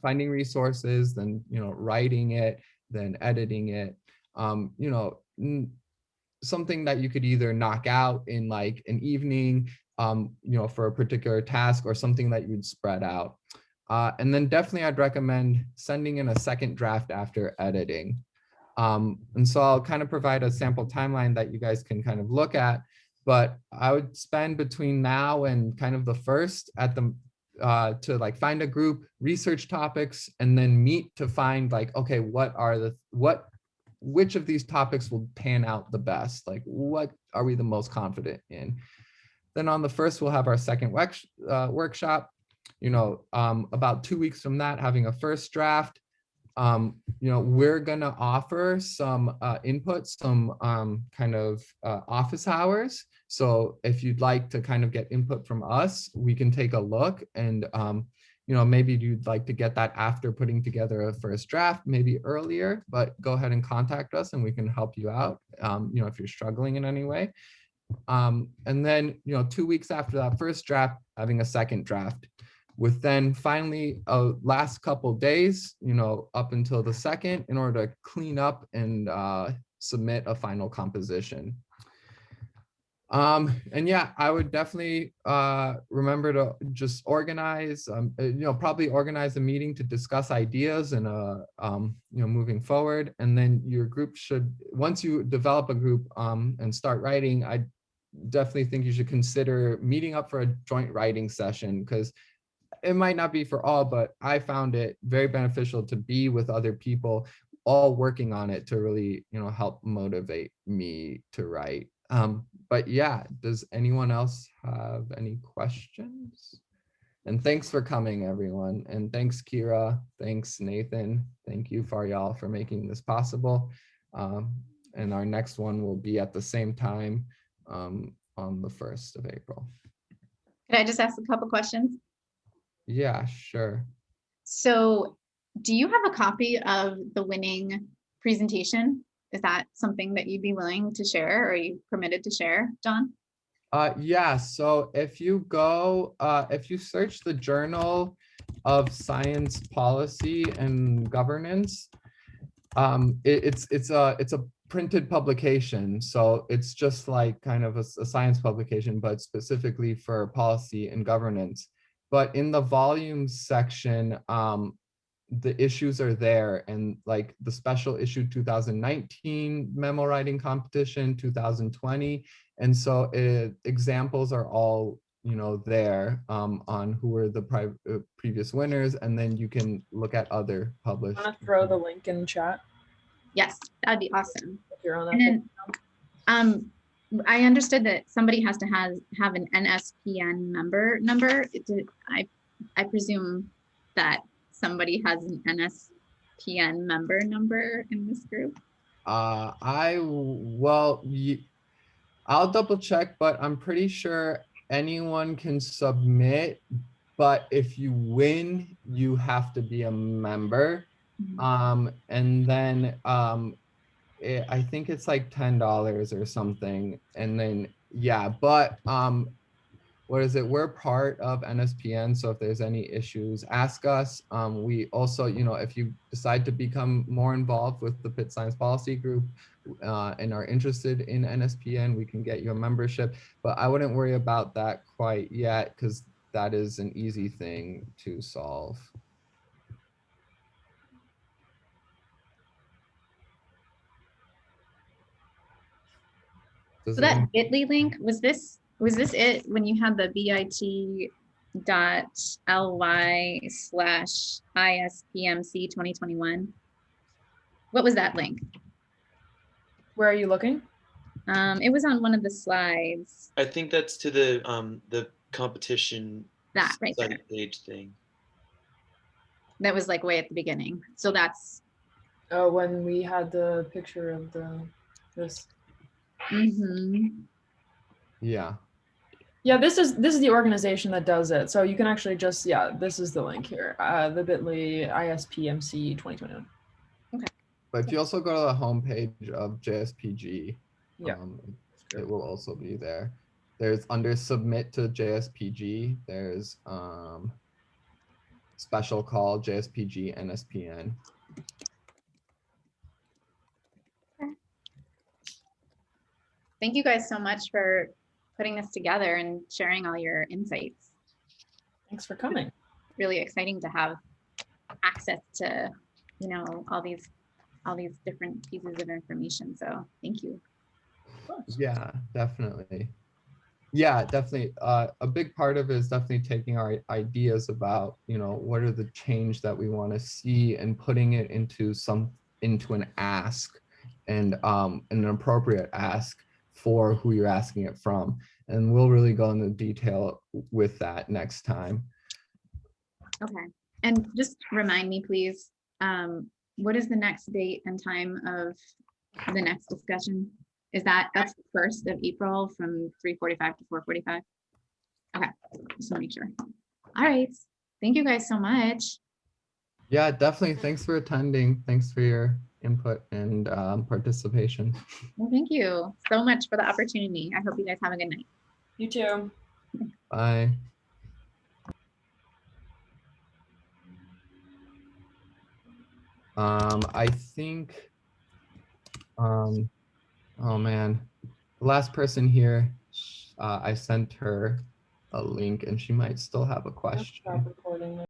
finding resources, then writing it, then editing it. Something that you could either knock out in like an evening, for a particular task, or something that you'd spread out. And then definitely I'd recommend sending in a second draft after editing. And so I'll kind of provide a sample timeline that you guys can kind of look at, but I would spend between now and kind of the first at the to find a group, research topics, and then meet to find okay, which of these topics will pan out the best? What are we the most confident in? Then on the first, we'll have our second workshop, about 2 weeks from that, having a first draft. We're gonna offer some input, some kind of office hours. So if you'd like to kind of get input from us, we can take a look, and maybe you'd like to get that after putting together a first draft, maybe earlier, but go ahead and contact us and we can help you out, if you're struggling in any way. And then, 2 weeks after that first draft, having a second draft, with then finally a last couple days, up until the second, in order to clean up and submit a final composition. And yeah, I would definitely remember to just organize, probably organize a meeting to discuss ideas and, moving forward. And then your group should, once you develop a group and start writing, I definitely think you should consider meeting up for a joint writing session, because it might not be for all, but I found it very beneficial to be with other people all working on it to really, help motivate me to write. But yeah, does anyone else have any questions? And thanks for coming, everyone. And thanks, Kira. Thanks, Nathan. Thank you, Faryal, for making this possible. And our next one will be at the same time on the 1st of April. Could I just ask a couple questions? Yeah, sure. So do you have a copy of the winning presentation? Is that something that you'd be willing to share, or are you permitted to share, John? Yeah, so if you go, if you search the Journal of Science Policy and Governance, it's a printed publication. So it's just like kind of a science publication, but specifically for policy and governance. But in the volumes section, the issues are there, and like the special issue 2019 memo writing competition, 2020. And so examples are all, you know, there on who were the previous winners, and then you can look at other published. I'm gonna throw the link in the chat. Yes, that'd be awesome. If you're on that. And then, I understood that somebody has to have an NSPN member number. I presume that somebody has an NSPN member number in this group. I'll double check, but I'm pretty sure anyone can submit, but if you win, you have to be a member. And then I think it's like $10 or something. And then, yeah, but what is it? We're part of NSPN. So if there's any issues, ask us. We also, you know, if you decide to become more involved with the Pitt Science Policy Group and are interested in NSPN, we can get you a membership. But I wouldn't worry about that quite yet, because that is an easy thing to solve. So that bit.ly link, was this it when you had the bit.ly/ISPMC 2021? What was that link? Where are you looking? It was on one of the slides. I think that's to the competition That right there. site page thing. That was like way at the beginning. So that's. Oh, when we had the picture of this. Yeah. Yeah, this is the organization that does it. So you can actually just, yeah, this is the link here. The bit.ly ISPMC 2021. Okay. But if you also go to the homepage of JSPG, yeah, it will also be there. There's under submit to JSPG, there's special call JSPG NSPN. Thank you guys so much for putting this together and sharing all your insights. Thanks for coming. Really exciting to have access to, you know, all these different pieces of information. So thank you. Yeah, definitely. Yeah, definitely. A big part of it is definitely taking our ideas about, you know, what are the change that we want to see and putting it into an ask, and an appropriate ask for who you're asking it from. And we'll really go into detail with that next time. Okay. And just remind me, please, what is the next date and time of the next discussion? That's the 1st of April from 3:45 to 4:45? Okay, just want to make sure. All right. Thank you guys so much. Yeah, definitely. Thanks for attending. Thanks for your input and participation. Well, thank you so much for the opportunity. I hope you guys have a good night. You too. Bye. I think, oh man, the last person here, I sent her a link and she might still have a question.